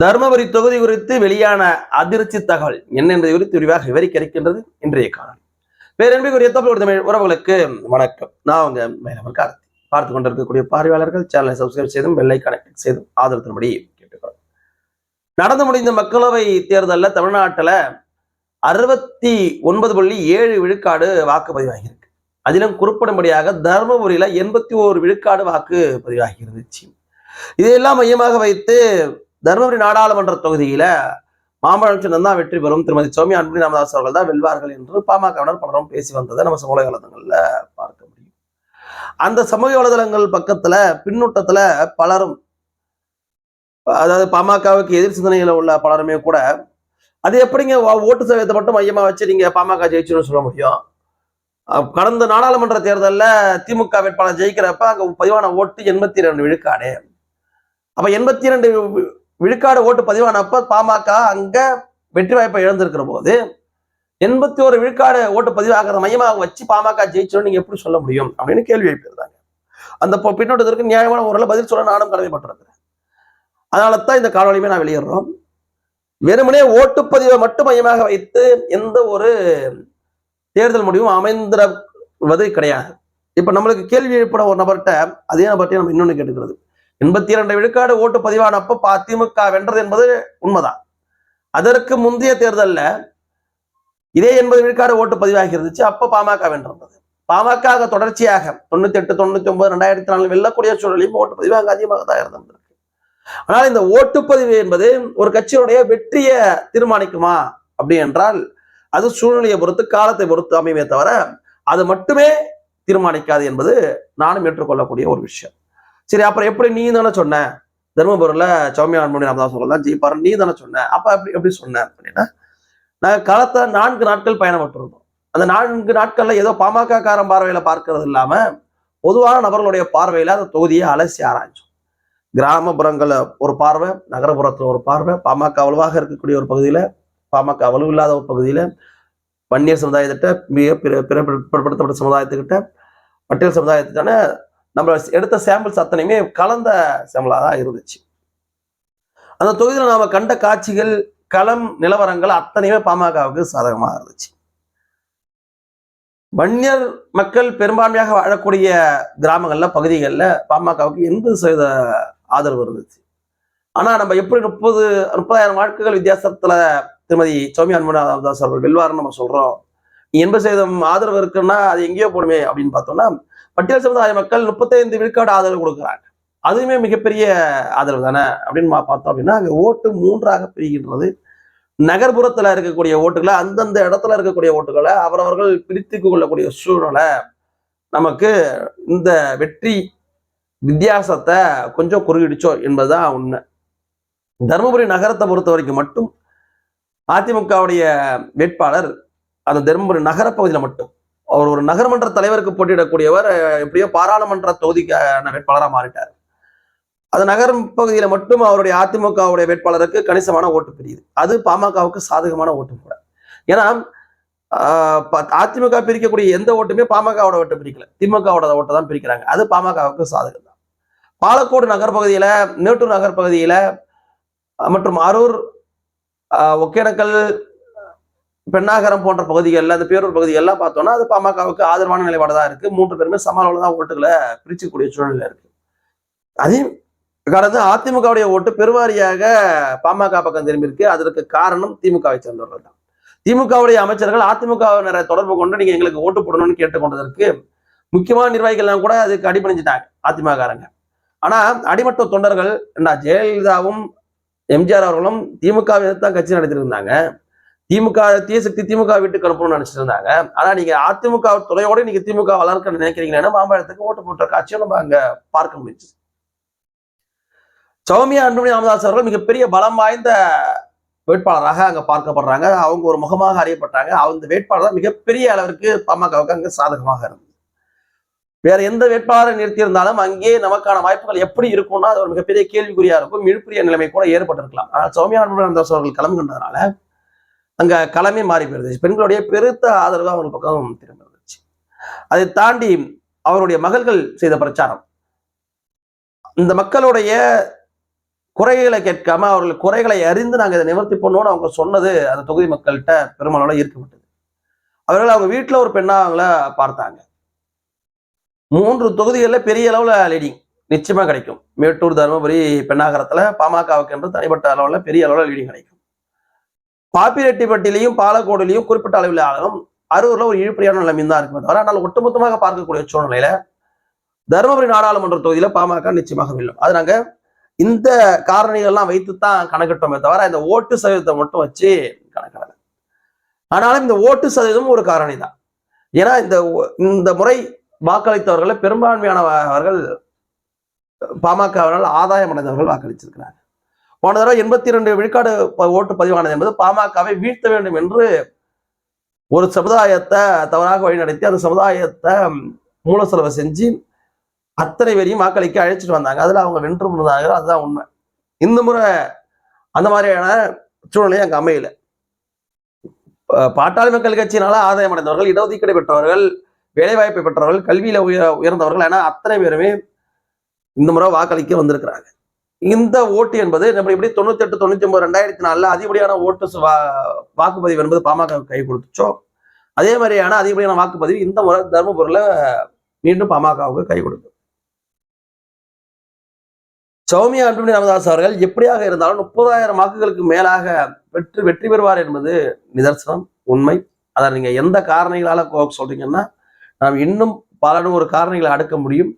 தருமபுரி தொகுதி குறித்து வெளியான அதிர்ச்சி தகவல் என்ன என்பதை குறித்து விரிவாக விவரிக்க இருக்கின்றது இன்றைய காலம். பேரன்பிற்குரிய தமிழ் உறவுகளுக்கு வணக்கம். நான் உங்க மேலவர் கார்த்தி. பார்த்து கொண்டிருக்கக்கூடிய பார்வையாளர்கள் சேனலை சப்ஸ்கிரைப் செய்தும் பெல் ஐகானை கிளிக் செய்தும் ஆதரத்தின்படி கேட்டுக்கிறோம். நடந்து முடிந்த மக்களவை தேர்தலில் தமிழ்நாட்டில் 69.7 விழுக்காடு வாக்குப்பதிவாகியிருக்கு. அதிலும் குறிப்பிடும்படியாக தருமபுரியில 81 விழுக்காடு வாக்கு பதிவாகி இருந்துச்சு. இதையெல்லாம் மையமாக வைத்து தருமபுரி நாடாளுமன்ற தொகுதியில மாம்பழம் சின்னம் தான் வெற்றி பெறும், திருமதி சௌமியா அன்புமணி ராமதாஸ் அவர்கள் தான் வெல்வார்கள் என்று பாமகவினர் பலரும் பேசி வந்ததை நம்ம சமூக வலைதளங்கள்ல பார்க்க முடியும். அந்த சமூக வலைதளங்கள் பக்கத்துல பின்னூட்டத்துல பலரும், அதாவது பாமகவுக்கு எதிர் சிந்தனையில உள்ள பலருமே கூட, அது எப்படிங்க ஓட்டு சதவீதத்தை மட்டும் மையமா வச்சு நீங்க பாமக ஜெயிச்சுன்னு சொல்ல முடியும்? கடந்த நாடாளுமன்ற தேர்தலில் திமுக வேட்பாளர் ஜெயிக்கிறப்ப அங்க பதிவான ஓட்டு 82 விழுக்காடு. அப்ப 82 விழுக்காடு ஓட்டு பதிவானப்ப பாமக அங்க வெற்றி வாய்ப்பை இழந்திருக்கிற போது 81 விழுக்காடு ஓட்டு பதிவாகிறத மையமாக வச்சு பாமக ஜெயிச்சோன்னு நீங்க எப்படி சொல்ல முடியும் அப்படின்னு கேள்வி எழுப்பியிருந்தாங்க. அந்த பின்னோட்டத்திற்கு நியாயமான முறையில் பதில் சொல்ல நானும் கடமைப்பட்டிருக்கிறேன். அதனால தான் இந்த காணொலியுமே நான் வெளியிடுறோம். வெறுமனே ஓட்டுப்பதிவை மட்டும் மையமாக வைத்து எந்த ஒரு தேர்தல் முடிவும் அமைந்திருவது கிடையாது. இப்ப நம்மளுக்கு கேள்வி எழுப்பின ஒரு நபர்கிட்ட அதே நபர்கிட்ட நம்ம இன்னொன்னு கேட்டுக்கிறது, 82 விழுக்காடு ஓட்டு பதிவானப்ப திமுக வென்றது என்பது உண்மைதான். அதற்கு முந்தைய தேர்தலில் இதே 80 விழுக்காடு ஓட்டு பதிவாகி இருந்துச்சு, அப்ப பாமக வென்றது. பாமக தொடர்ச்சியாக 98, 99, 2004 வெல்லக்கூடிய சூழலையும் ஓட்டு பதிவாக அதிகமாக தான் இருந்திருக்கு. ஆனால் இந்த ஓட்டுப்பதிவு என்பது ஒரு கட்சியுடைய வெற்றியை தீர்மானிக்குமா அப்படி என்றால் அது சூழ்நிலையை பொறுத்து காலத்தை பொறுத்து அமையுமே தவிர அது மட்டுமே தீர்மானிக்காது என்பது நானும் ஏற்றுக்கொள்ளக்கூடிய ஒரு விஷயம். சரி, அப்புறம் எப்படி நீ தானே சொன்ன தருமபுரியில சௌமியா அன்புமணி ராமதாஸ் அவர்கள் தான் ஜெயிப்பாரு நீ தானே சொன்ன, அப்ப எப்படி சொன்ன அப்படின்னா, நாங்கள் களத்தை 4 நாட்கள் பயணப்பட்டிருந்தோம். அந்த 4 நாட்கள்ல ஏதோ பாமக காரன் பார்வையில பார்க்கறது இல்லாம பொதுவான நபர்களுடைய பார்வையில அந்த தொகுதியை அலசி ஆராய்ச்சோம். கிராமப்புறங்கள ஒரு பார்வை, நகரப்புறத்துல ஒரு பார்வை, பாமக வலுவாக இருக்கக்கூடிய ஒரு பகுதியில, பாமக வலுவில்லாத ஒரு பகுதியில, வன்னியர் சமுதாயத்திட்ட, மிக பிற்படுத்தப்பட்ட சமுதாயத்துக்கிட்ட, பட்டியல் சமுதாயத்திட்டான நம்ம எடுத்த சாம்பிள்ஸ் அத்தனையுமே கலந்த சாம்பிளா தான் இருந்துச்சு. அந்த தொகுதியில நாம கண்ட காட்சிகள், களம் நிலவரங்கள் அத்தனையுமே பாமகவுக்கு சாதகமாக இருந்துச்சு. வன்னியர் மக்கள் பெரும்பான்மையாக வாழக்கூடிய கிராமங்கள்ல, பகுதிகளில் பாமகவுக்கு 80% ஆதரவு இருந்துச்சு. ஆனா நம்ம எப்படி 30,000 வாக்குகள் வித்தியாசத்துல திருமதி சௌமியா அன்புமணி ராமதாஸ் அவர்கள் வெல்வார்னு நம்ம சொல்றோம், 80% ஆதரவு இருக்குன்னா அது எங்கேயோ போடுமே அப்படின்னு பார்த்தோம்னா, பட்டியல் சமுதாய மக்கள் 35 விழுக்காடு ஆதரவு கொடுக்குறாங்க. அதுவுமே மிகப்பெரிய ஆதரவு தானே அப்படின்னு பார்த்தோம் அப்படின்னா, அங்கே ஓட்டு 3ஆக பிரிகின்றது. நகர்ப்புறத்துல இருக்கக்கூடிய ஓட்டுகளை, அந்தந்த இடத்துல இருக்கக்கூடிய ஓட்டுகளை அவரவர்கள் பிரித்து கொள்ளக்கூடிய சூழ்நிலை நமக்கு இந்த வெற்றி வித்தியாசத்தை கொஞ்சம் குறுகிடுச்சோ என்பதுதான் உண்மை. தருமபுரி நகரத்தை பொறுத்த வரைக்கும் மட்டும் அதிமுகவுடைய வேட்பாளர் அந்த தருமபுரி நகரப்பகுதியில் மட்டும் அவர் ஒரு நகர்மன்ற தலைவருக்கு போட்டியிடக்கூடியவர் எப்படியோ பாராளுமன்ற தொகுதிக்கான வேட்பாளராக மாறிட்டார். அது நகர் பகுதியில மட்டும் அவருடைய அதிமுகவுடைய வேட்பாளருக்கு கணிசமான ஓட்டு பிரியுது. அது பாமகவுக்கு சாதகமான ஓட்டு கூட. ஏன்னா அதிமுக பிரிக்கக்கூடிய எந்த ஓட்டுமே பாமகவோட ஓட்டு பிரிக்கல, திமுகவோட ஓட்டை தான் பிரிக்கிறாங்க. அது பாமகவுக்கு சாதகம் தான். பாலக்கோடு நகர் பகுதியில, மேட்டூர் நகர் பகுதியில மற்றும் அரூர், ஒகேனக்கல், பெண்ணாகரம் போன்ற பகுதிகளில், அந்த பேரூர் பகுதிகள்லாம் பார்த்தோம்னா அது பாமகவுக்கு ஆதரவான நிலைப்பாடு தான் இருக்கு. 3 பேருமே சம அளவுல தான் ஓட்டுகளை பிரிச்சுக்கூடிய சூழ்நிலை இருக்கு. அதே கடந்த அதிமுகவுடைய ஓட்டு பெருவாரியாக பாமக பக்கம் திரும்பி இருக்கு. அதற்கு காரணம் திமுகவை சேர்ந்தவர்கள் தான். திமுகவுடைய அமைச்சர்கள் அதிமுகவினரை தொடர்பு கொண்டு நீங்க எங்களுக்கு ஓட்டு போடணும்னு கேட்டுக்கொண்டதற்கு முக்கியமான நிர்வாகிகள்லாம் கூட அதுக்கு அடிபணிஞ்சிட்டாங்க அதிமுககாரங்க. ஆனா அடிமட்ட தொண்டர்கள் ஜெயலலிதாவும் எம்ஜிஆர் அவர்களும் திமுகவை தான் கட்சி நடத்திட்டு இருந்தாங்க. திமுக தீயசக்தி திமுக வீட்டுக்கு அனுப்பணும்னு நினைச்சிட்டு இருந்தாங்க. ஆனா நீங்க அதிமுக துறையோட நீங்க திமுக வளர்க்க நினைக்கிறீங்கன்னா மாம்பழத்துக்கு ஓட்டு போட்ட காட்சியும் நம்ம அங்க பார்க்க முடிஞ்சு. சௌமியா அன்புமணி ராமதாஸ் அவர்கள் மிகப்பெரிய பலம் வாய்ந்த வேட்பாளராக அங்க பார்க்கப்படுறாங்க. அவங்க ஒரு முகமாக அறியப்பட்டாங்க. அந்த வேட்பாளர் தான் மிகப்பெரிய அளவிற்கு பாமகவுக்கு அங்க சாதகமாக இருந்தது. வேற எந்த வேட்பாளரை நிறுத்தியிருந்தாலும் அங்கே நமக்கான வாய்ப்புகள் எப்படி இருக்கும்னா அது ஒரு மிகப்பெரிய கேள்விக்குறியா இருக்கும், இழுப்புரிய நிலைமை கூட ஏற்பட்டிருக்கலாம். ஆனால் சௌமியா அன்புமணி ராமதாஸ் அவர்கள் களம் கண்டதுனால அங்க களமே மாறி போயிருந்துச்சு. பெண்களுடைய பெருத்த ஆதரவு அவங்க பக்கம் திரும்ப இருந்துச்சு. அதை தாண்டி அவருடைய மகள்கள் செய்த பிரச்சாரம், இந்த மக்களுடைய குறைகளை கேட்காம அவர்கள் குறைகளை அறிந்து நாங்கள் இதை நிவர்த்தி பண்ணோம்னு அவங்க சொன்னது அந்த தொகுதி மக்கள்கிட்ட பெரும்பாலான ஈர்க்கப்பட்டது. அவர்கள் அவங்க வீட்டில் ஒரு பெண்ணா அவங்கள பார்த்தாங்க. 3 தொகுதிகளில் பெரிய அளவுல லீடிங் நிச்சயமா கிடைக்கும். மேட்டூர், தருமபுரி, பெண்ணாகரத்துல பாமகவுக்கு என்று தனிப்பட்ட அளவுல பெரிய அளவுல லீடிங் கிடைக்கும். பாப்பிரெட்டிப்பட்டிலையும் பாலக்கோடுலையும் குறிப்பிட்ட அளவில் ஆகும். அரூர்ல ஒரு இழுப்படியான நிலைமை தான் இருக்குமே தவிர, ஆனால் ஒட்டுமொத்தமாக பார்க்கக்கூடிய சூழ்நிலையில தருமபுரி நாடாளுமன்ற தொகுதியில பாமக நிச்சயமாக வெல்லும். அது நாங்க இந்த காரணிகள்லாம் வைத்துத்தான் கணக்கிட்டோமே தவிர இந்த ஓட்டு சதவீதத்தை மட்டும் வச்சு கணக்கிடல. ஆனாலும் இந்த ஓட்டு சதவீதம் ஒரு காரணி தான். ஏன்னா இந்த முறை வாக்களித்தவர்கள் பெரும்பான்மையானவர்கள் பாமகவினால் ஆதாயம் அடைந்தவர்கள் வாக்களிச்சிருக்கிறாங்க. போன தடவை 82 விழுக்காடு ஓட்டு பதிவானது என்பது பாமகவை வீழ்த்த வேண்டும் என்று ஒரு சமுதாயத்தை தவறாக வழிநடத்தி அந்த சமுதாயத்தை மூல செலவை செஞ்சு அத்தனை பேரையும் வாக்களிக்க அழைச்சிட்டு வந்தாங்க. அதுல அவங்க வென்று இருந்தாங்க. அதுதான் உண்மை. இந்த முறை அந்த மாதிரியான சூழ்நிலை அங்க அமையல. பாட்டாளி மக்கள் கட்சியினால ஆதாயம் அடைந்தவர்கள், இடஒதுக்கீடு பெற்றவர்கள், வேலைவாய்ப்பை பெற்றவர்கள், கல்வியில உயர்ந்தவர்கள் என அத்தனை பேருமே இந்த முறை வாக்களிக்க வந்திருக்கிறாங்க. இந்த ஓட்டு என்பது நம்ம எப்படி 98, 99, 2004 அதிகப்படியான ஓட்டு வாக்குப்பதிவு என்பது பாமக கை கொடுத்துச்சோ, அதே மாதிரியான அதிகப்படியான வாக்குப்பதிவு இந்த முறை தருமபுரியில மீண்டும் பாமகவுக்கு கை கொடுக்கும். சௌமியா அன்புமணி ராமதாஸ் அவர்கள் எப்படியாக இருந்தாலும் 30,000 வாக்குகளுக்கு மேலாக வெற்றி பெறுவார் என்பது நிதர்சனம், உண்மை. அதை நீங்க எந்த காரணிகளால சொல்றீங்கன்னா நாம் இன்னும் பல 100 காரணிகளை அடுக்க முடியும்.